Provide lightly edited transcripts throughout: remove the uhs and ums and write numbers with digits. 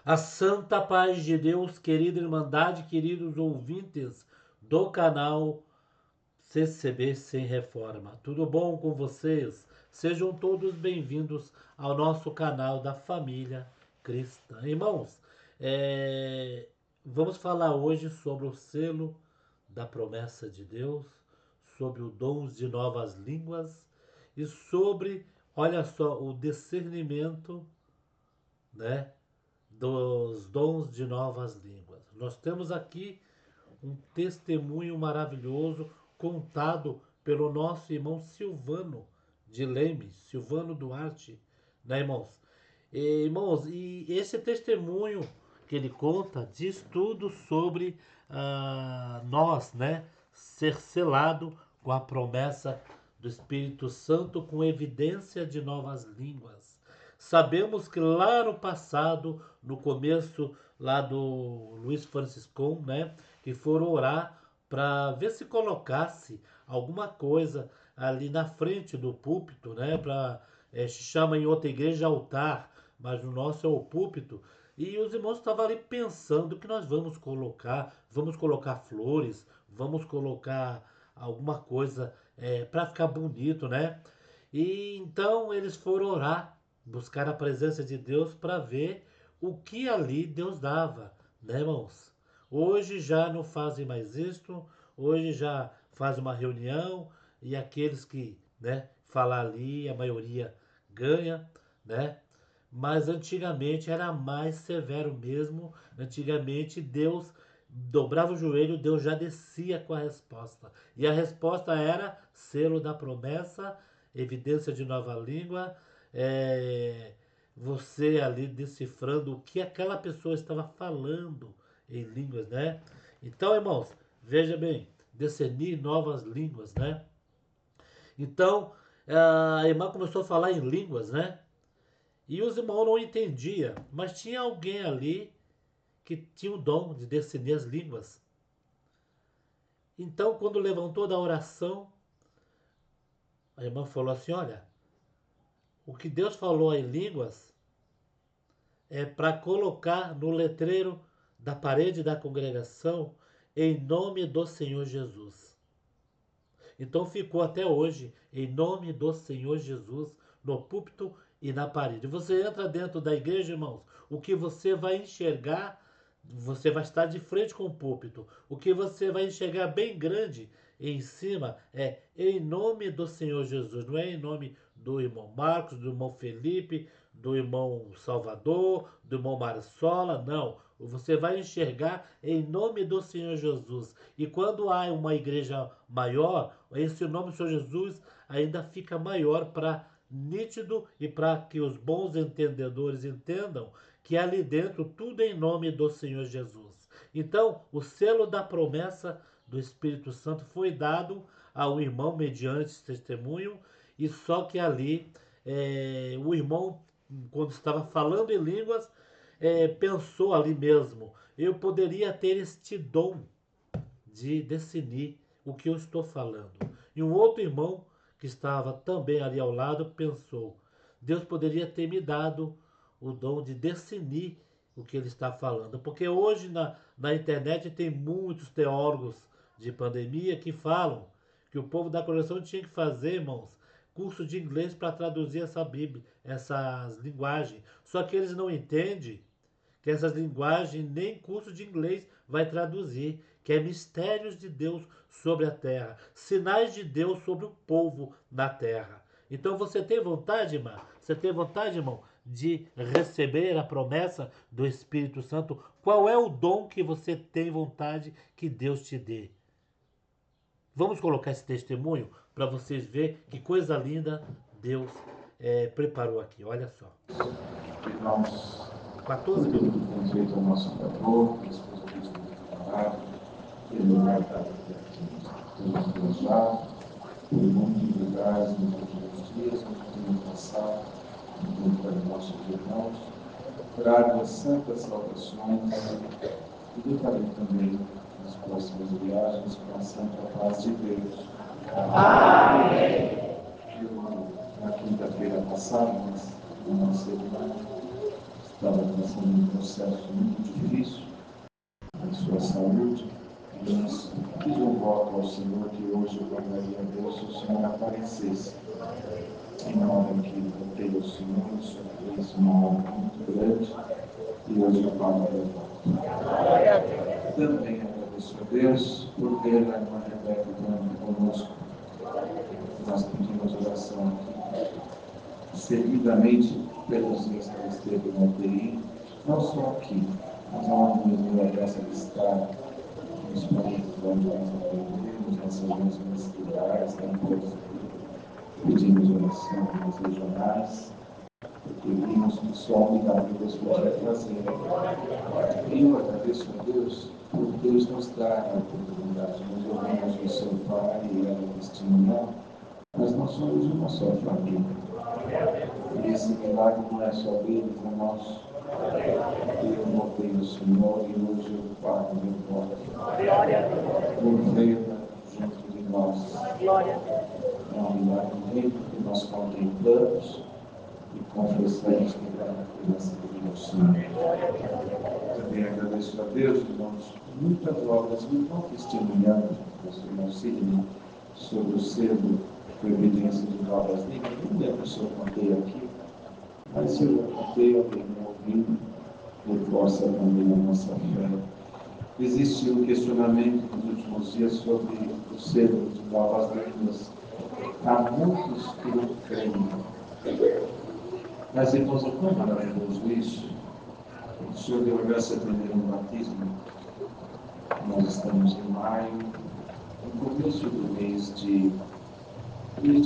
A santa paz de Deus, querida Irmandade, queridos ouvintes do canal CCB Sem Reforma. Tudo bom com vocês? Sejam todos bem-vindos ao nosso canal da família cristã. Irmãos, é, vamos falar hoje sobre o selo da promessa de Deus, sobre o dons de novas línguas e sobre, olha só, o discernimento, né, dos dons de novas línguas. Nós temos aqui um testemunho maravilhoso contado pelo nosso irmão Silvano de Leme, Silvano Duarte, né, irmãos? E esse testemunho que ele conta diz tudo sobre nós, né, ser selado com a promessa do Espírito Santo com evidência de novas línguas. Sabemos que lá no passado, no começo lá do Luiz Franciscon, né, que foram orar para ver se colocasse alguma coisa ali na frente do púlpito, né, para se chama em outra igreja altar, mas no nosso é o púlpito. E os irmãos estavam ali pensando que nós vamos colocar flores, vamos colocar alguma coisa para ficar bonito, né? E então eles foram orar, buscar a presença de Deus para ver o que ali Deus dava, né, irmãos? Hoje já não fazem mais isto, hoje já faz uma reunião e aqueles que, né, falar ali, a maioria ganha, né? Mas antigamente era mais severo mesmo. Antigamente Deus dobrava o joelho, Deus já descia com a resposta. E a resposta era selo da promessa, evidência de nova língua, é, você ali decifrando o que aquela pessoa estava falando em línguas, né? Então, irmãos, veja bem, discernir novas línguas, né? Então, a irmã começou a falar em línguas, né? E os irmãos não entendiam, mas tinha alguém ali que tinha o dom de discernir as línguas. Então, quando levantou da oração, a irmã falou assim: Olha, o que Deus falou em línguas é para colocar no letreiro da parede da congregação em nome do Senhor Jesus. Então ficou até hoje, em nome do Senhor Jesus, no púlpito e na parede. Você entra dentro da igreja, irmãos, o que você vai enxergar, você vai estar de frente com o púlpito. O que você vai enxergar bem grande em cima é em nome do Senhor Jesus, não é em nome do irmão Marcos, do irmão Felipe, do irmão Salvador, do irmão Marsola, não. Você vai enxergar em nome do Senhor Jesus. E quando há uma igreja maior, esse nome do Senhor Jesus ainda fica maior para nítido e para que os bons entendedores entendam que ali dentro tudo é em nome do Senhor Jesus. Então, o selo da promessa do Espírito Santo foi dado ao irmão mediante esse testemunho, e só que ali o irmão, quando estava falando em línguas, pensou ali mesmo, eu poderia ter este dom de definir o que eu estou falando. E um outro irmão que estava também ali ao lado pensou, Deus poderia ter me dado o dom de definir o que ele está falando. Porque hoje na internet tem muitos teólogos de pandemia que falam que o povo da coleção tinha que fazer, irmãos, curso de inglês para traduzir essa Bíblia, essas linguagens. Só que eles não entendem que essas linguagens nem curso de inglês vai traduzir, que é mistérios de Deus sobre a terra, sinais de Deus sobre o povo na terra. Então você tem vontade, irmã? Você tem vontade, irmão, de receber a promessa do Espírito Santo? Qual é o dom que você tem vontade que Deus te dê? Vamos colocar esse testemunho para vocês verem que coisa linda Deus preparou aqui. Olha só. Irmãos, 14 tudo minutos. que tem feito ao nosso favor, depois do vídeo do camarada, ele vai estar aqui. Temos Deus já, foi muito lugares nos últimos dias, onde temos passado, junto com os nossos irmãos, trago as santas salvações e detalhe também nas próximas viagens com a santa paz de Deus. Eu, na quinta-feira passada, uma semana, estava passando um processo muito difícil na sua saúde, mas fiz um voto ao Senhor que hoje eu pagaria a Deus se o Senhor aparecesse. E na hora que voltei ao Senhor, o Senhor fez uma obra muito grande e hoje eu pago meu voto. Também agradeço a Deus por ver a irmã Rebeca conosco. Nós pedimos oração aqui, seguidamente pelos dias que ela esteve na UTI, não só aqui, mas onde nos deu a graça de estar nos países onde nós aprendemos, nas regiões ministeriais, em todos pedimos oração nas regionais, porque vimos que só a unidade de Deus podia fazer. E eu agradeço a Deus por Deus nos dar a oportunidade. Nós ouvimos o seu pai e ela testemunhar, mas nós somos uma só família. E esse milagre não é só deles, é nosso. Eu voltei ao Senhor e hoje eu pago meu voto. Por ver junto de nós. É um milagre vivo que nós contemplamos e confessamos que cada criança que ao Senhor. Também agradeço a Deus, irmãos, muitas obras que estão testemunhando, o irmão Sidney, sobre o selo de obediência de novas línguas. Não lembro se eu contei aqui, mas se eu contei, alguém me ouvindo, reforça também a nossa fé. Existe um questionamento nos últimos dias sobre o selo de novas línguas. Há muitos que não creem. Mas, irmãos, é tão maravilhoso isso. O Senhor deu a graça de ter um batismo. Nós estamos em maio, no começo do mês de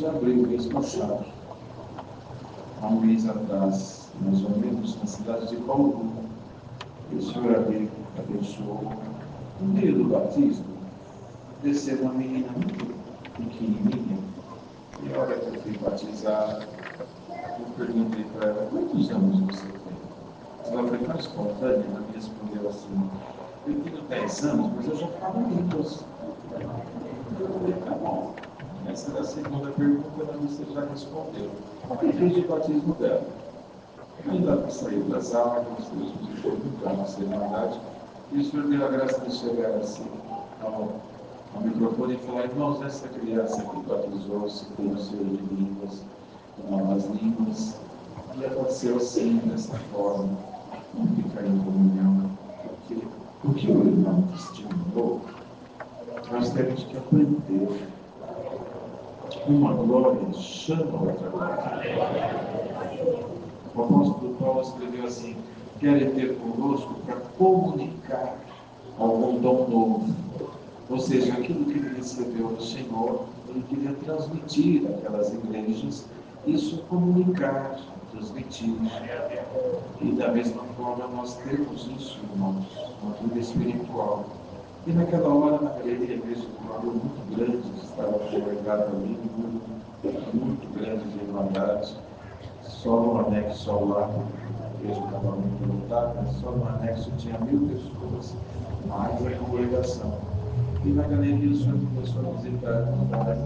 abril, mês passado. Há um mês atrás, mais ou menos, na cidade de Bauru, o Senhor abençoou, no meio do batismo, desceu uma menina muito pequenininha. E a hora que eu fui batizar, eu perguntei para ela: quantos anos você tem? Ela foi tão espontânea, ela me respondeu assim: eu tenho 10 anos, mas eu já falo línguas. Eu falei: tá bom. Essa era a segunda pergunta, mas você já respondeu. E fez o batismo dela. Ainda ela saiu das águas, Deus nos deixou muito a nossa irmandade, e o Senhor deu a graça de chegar assim ao microfone e falar: irmãos, essa criança que batizou-se tem o selo de línguas, novas línguas, e aconteceu assim, dessa forma. Vamos ficar em comunhão, porque o que o irmão testemunhou, nós temos que aprender. Uma glória chama outra glória. O apóstolo Paulo escreveu assim: querem ter conosco para comunicar algum dom novo. Ou seja, aquilo que ele recebeu do Senhor, ele queria transmitir àquelas igrejas, isso comunicar, transmitir. E da mesma forma nós temos isso, irmãos, na vida espiritual. E naquela hora, na galeria mesmo, um valor muito grande estava congregado ali, muito grande de irmandade. Só no anexo ao lado, a igreja estava muito lotada, só no anexo tinha 1000 pessoas, mais a congregação. E na galeria o Senhor começou a visitar a irmandade,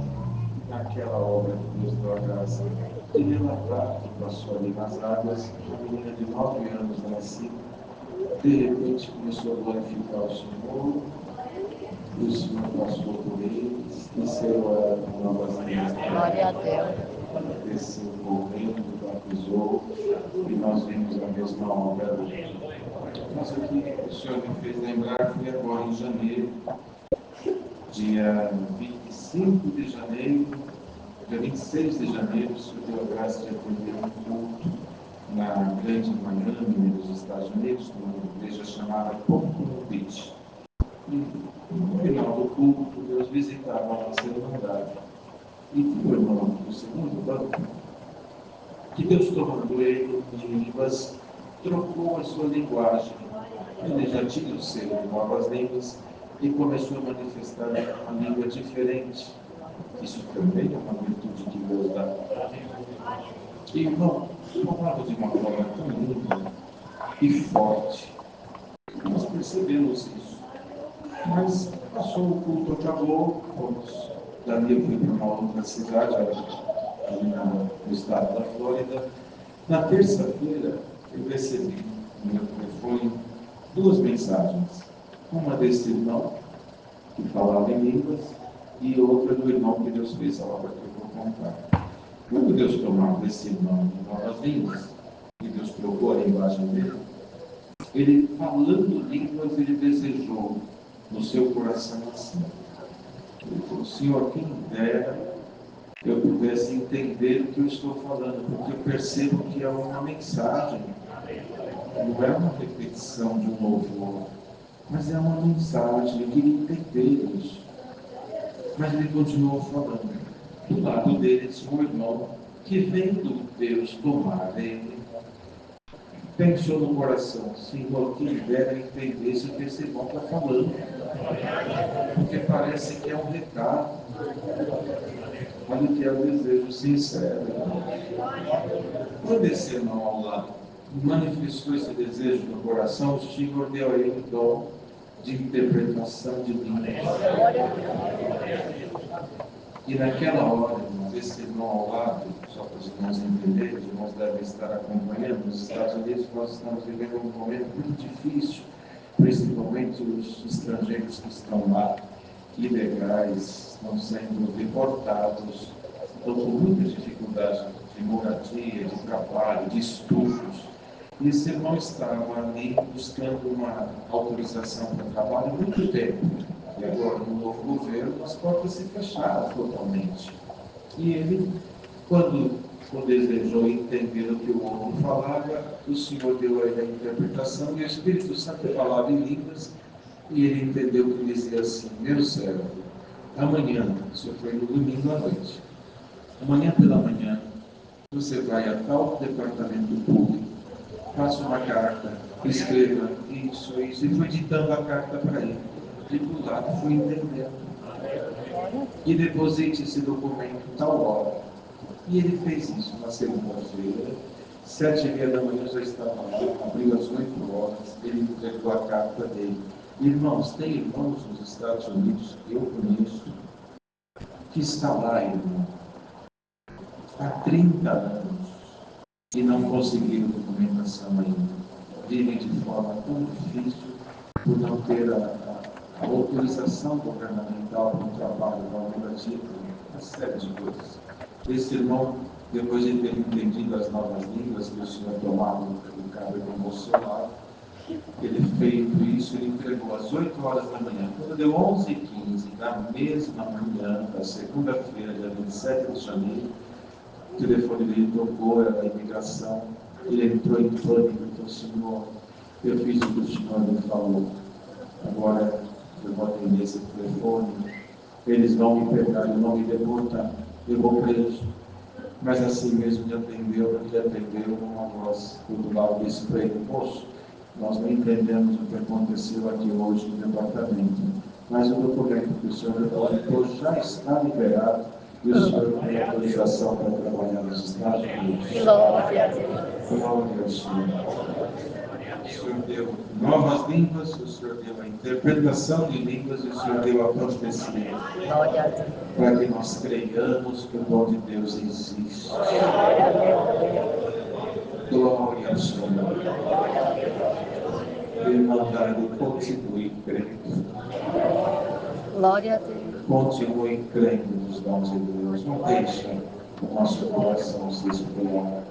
naquela obra que Deus deu a graça de relatar que passou ali nas águas, uma menina de 9 anos nascida, de repente começou a glorificar o Senhor, e o Senhor passou por eles, desceu a novas línguas. Glória a Deus. Desceu correndo, batizou, e nós vimos a mesma obra. Mas o que o Senhor me fez lembrar foi agora em janeiro, dia 25 de janeiro, dia 26 de janeiro, o Senhor deu a graça de atender um culto na Grande Miami, nos Estados Unidos, numa igreja chamada Pompano Beach. E no final do culto, Deus visitava a nossa irmandade. E tinha o irmão do segundo banco, que Deus, tomando ele em línguas, trocou a sua linguagem. Ele já tinha o selo de novas línguas e começou a manifestar uma língua diferente. Isso também é uma virtude que Deus dá. E, irmão, falava de uma forma tão linda e forte. Nós percebemos isso. Mas passou o culto, acabou, fomos. Dali eu fui para uma outra cidade, ali no estado da Flórida. Na terça-feira, eu recebi no meu telefone duas mensagens. Uma desse irmão, que falava em línguas, e outra do irmão que Deus fez a obra que eu vou contar. Quando Deus tomava desse irmão em novas línguas, e Deus trocou a linguagem dele, ele, falando línguas, ele desejou no seu coração assim. Ele falou: Senhor, quem dera eu pudesse entender o que eu estou falando, porque eu percebo que é uma mensagem, não é uma repetição de um louvor, mas é uma mensagem, eu queria entender isso. Mas ele continuou falando. Do lado dele tinha um irmão que, vendo Deus tomar ele, pensou no coração: Senhor, quem dera entender se o que esse irmão está falando, porque parece que é um recado. Olha o que é o desejo sincero. Quando esse irmão ao lado manifestou esse desejo no coração, o Senhor deu a ele o dom de interpretação de línguas. E naquela hora, irmãos, esse irmão ao lado, só para os irmãos entenderem, os irmãos devem estar acompanhando, nos Estados Unidos nós estamos vivendo um momento muito difícil, principalmente os estrangeiros que estão lá, ilegais, estão sendo deportados, estão com muitas dificuldades de moradia, de trabalho, de estudos. E esse irmão estava ali buscando uma autorização para trabalho há muito tempo. E agora, no novo governo, as portas se fecharam totalmente. E ele, quando desejou entender o que o outro falava, o Senhor deu a ele a interpretação, e o Espírito Santo falava em línguas, e ele entendeu que dizia assim: meu servo, amanhã, isso foi no domingo à noite, amanhã pela manhã, você vai a tal departamento público, faça uma carta, escreva isso, isso, e foi ditando a carta para ele. E do lado foi entendendo. E deposite esse documento tal hora. E ele fez isso na segunda-feira, 7h30 da manhã já estava lá, abriu às 8h, ele entregou a carta dele. Irmãos, tem irmãos nos Estados Unidos que eu conheço, que está lá, irmão, há 30 anos, e não conseguiram documentação ainda. Vivem de forma tão difícil por não ter a autorização governamental para o trabalho, para o moradia, uma série de coisas. Esse irmão, depois de ter entendido as novas línguas que o Senhor tomava no cargo emocional, ele feito isso, ele entregou às 8h da manhã. Quando deu 11h15 da mesma manhã, da segunda-feira, dia 27 de janeiro, o telefone dele tocou, era da imigração. Ele entrou em pânico e falou: Senhor, eu fiz o que o Senhor me falou. Agora eu vou atender esse telefone, eles vão me pegar, eles vão me deportar, eu vou preso. Mas assim mesmo ele atendeu uma voz do lado desse para ele: moço, nós não entendemos o que aconteceu aqui hoje no departamento, mas o documento que o senhor depositou já está liberado e o senhor tem autorização para trabalhar nos Estados Unidos. Glória a Deus. Glória ao Senhor. O Senhor deu novas línguas, o Senhor deu a interpretação de línguas e o Senhor deu a profecia. Glória a Deus. Para que nós creiamos que o dom de Deus existe. Glória ao Senhor. Irmandade, continue crendo. Glória a Deus. Continue crendo nos dons de Deus. Não deixe o nosso coração se esfriar.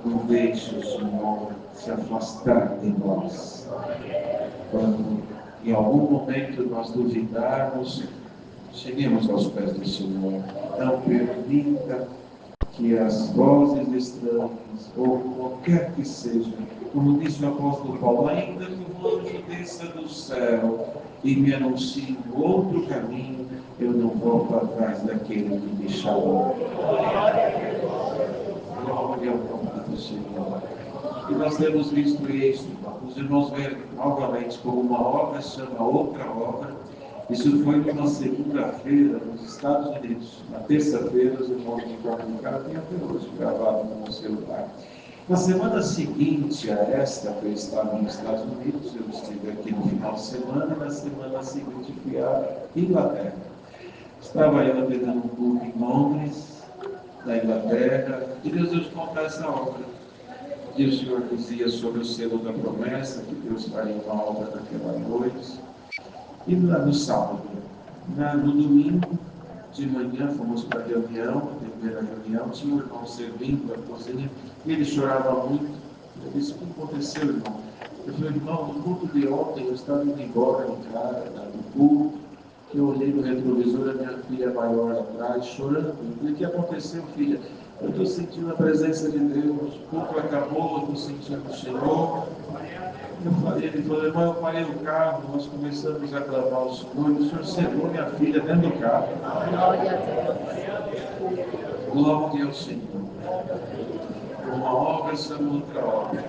Não deixe o Senhor se afastar de nós. Quando em algum momento nós duvidarmos, cheguemos aos pés do Senhor. Não permita que as vozes estranhas, ou qualquer que seja, como disse o apóstolo Paulo, ainda que o anjo desça do céu e me anuncie outro caminho, eu não volto atrás daquele que me chamou. Glória ao nome do Senhor. E nós temos visto isso, os irmãos veem novamente como uma obra chama outra obra. Isso foi numa segunda-feira nos Estados Unidos. Na terça-feira, os irmãos me comunicaram e até hoje gravado no meu celular. Na semana seguinte a esta, que eu estava nos Estados Unidos, eu estive aqui no final de semana, e na semana seguinte fui à Inglaterra. Estava eu atendendo um culto em Londres, na Inglaterra, e Deus nos contar essa obra. E o Senhor dizia sobre o selo da promessa, que Deus faria uma obra naquela noite. E no sábado, no domingo, de manhã, fomos para a reunião, a primeira reunião, tinha um irmão servindo a cozinha, e ele chorava muito. Eu disse: o que aconteceu, irmão? Eu falei: irmão, no culto de ontem, eu estava indo embora do culto, que eu olhei no retrovisor, a minha filha maior atrás, chorando. Eu falei: o que aconteceu, filha? Eu estou sentindo a presença de Deus, o culto acabou, eu estou sentindo o Senhor. Ele falou: irmão, eu parei o carro, nós começamos a clamar ao Senhor, e o Senhor selou minha filha dentro do carro. Glória a Deus. Glória ao Senhor. Uma obra sobre outra obra.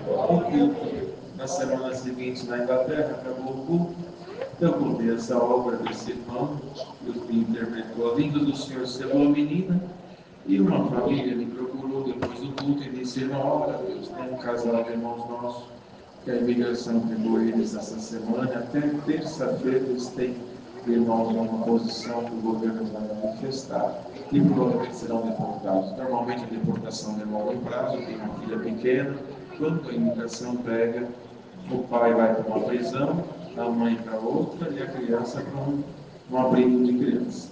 O culto, na semana seguinte, na Inglaterra, acabou o culto. Eu contei essa obra desse irmão, que interpretou: a vinda do Senhor selou a menina. E uma família me procurou depois do culto e disse: irmão, olha, Deus, tem um casal de irmãos nossos que a imigração pegou eles essa semana, até terça-feira eles têm irmãos numa posição que o governo vai manifestar e provavelmente serão deportados. Normalmente a deportação demora um prazo, tem uma filha pequena. Quando a imigração pega, o pai vai para uma prisão, a mãe para outra e a criança para um abrigo de criança.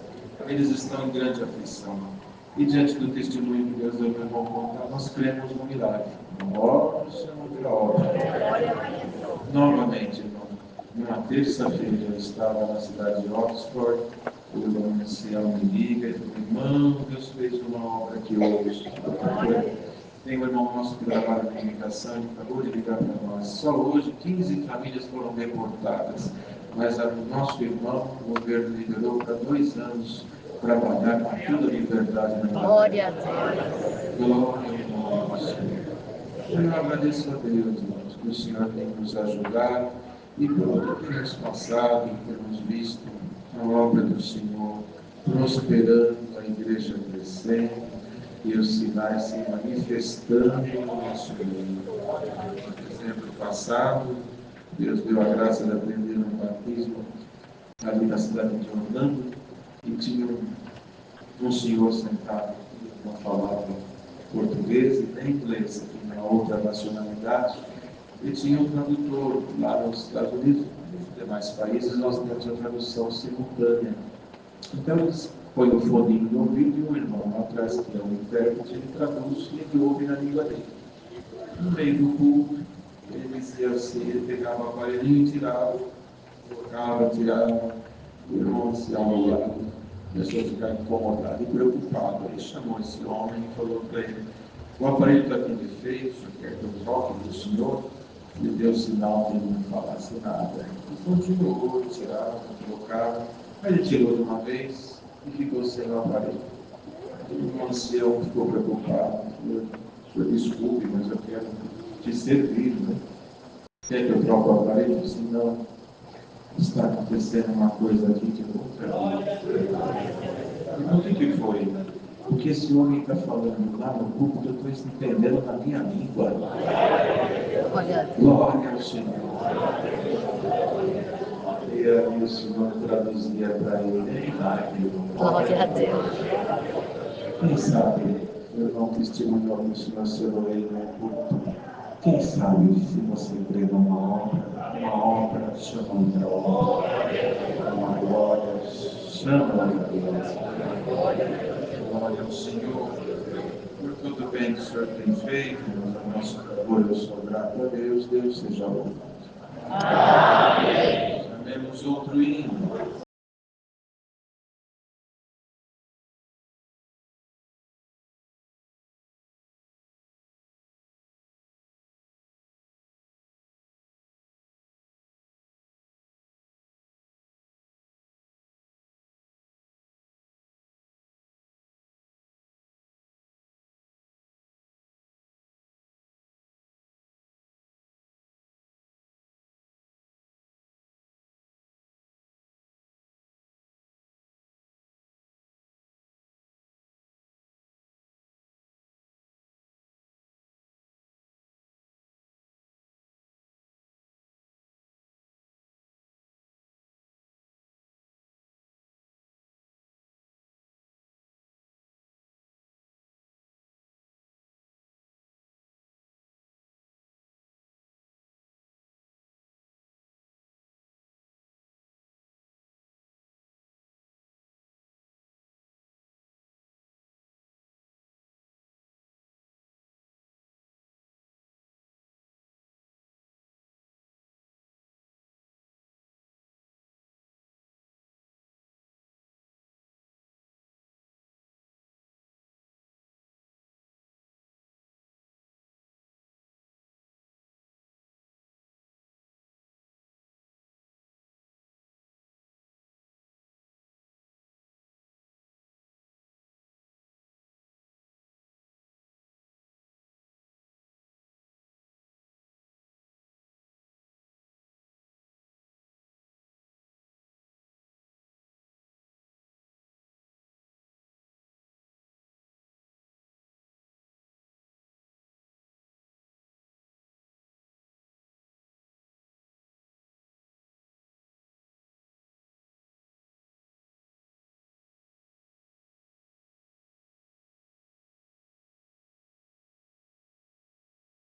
Eles estão em grande aflição. E diante do testemunho que Deus deu para contar, nós cremos no milagre. Uma obra chama outra obra. Novamente, irmão, numa terça-feira eu estava na cidade de Oxford, o irmão ancião me liga e falou: irmão, Deus fez uma obra aqui hoje. Tem um irmão nosso que trabalha na comunicação, ele acabou de ligar para nós. Só hoje 15 famílias foram deportadas, mas o nosso irmão, o governo liberou para 2 anos trabalhar com toda a liberdade na Inglaterra. Glória a Deus. Glória ao Senhor. Eu agradeço a Deus, irmãos, que o Senhor tem nos ajudado e por tudo que temos passado, temos visto a obra do Senhor prosperando, a igreja crescendo e os sinais se manifestando no nosso meio. No dezembro passado, Deus deu a graça de aprender um batismo ali na cidade de Orlando e tinha um senhor sentado que não falava português e nem inglês, que tinha outra nacionalidade, e tinha um tradutor lá nos Estados Unidos, nos demais países nós temos a tradução simultânea. Então eles põem o foninho no ouvido e um irmão atrás, que é o intérprete, ele traduz e ele ouve na língua dele. No meio do culto, ele dizia assim, ele pegava o aparelhinho e tirava, colocava, tirava, o irmão se ao lado, começou a ficar incomodado e preocupado. Ele chamou esse homem e falou para ele: o aparelho está com defeito, o senhor quer que eu troque do senhor? Ele deu sinal que ele não falasse nada. E continuou, tirava, colocava. Aí ele tirou de uma vez e ficou sem o aparelho. O ancião ficou preocupado. Senhor, desculpe, mas eu quero te servir, né? Quer que eu troque o aparelho? Ele disse: não, está acontecendo uma coisa aqui que eu nunca vi. O que foi? Porque esse homem está falando lá no grupo que eu estou entendendo na minha língua. Glória ao Senhor. E aí o Senhor traduzia para ele. Glória a Deus. Quem sabe, eu não testemunho que o Senhor selou ele no culto. Quem sabe se você crê numa obra chama outra obra. Uma glória chama outra glória. Glória ao Senhor, por tudo bem que o Senhor tem feito, a nosso favor, eu sou grato a Deus, Deus seja louvado. Amém. Chamemos outro hino.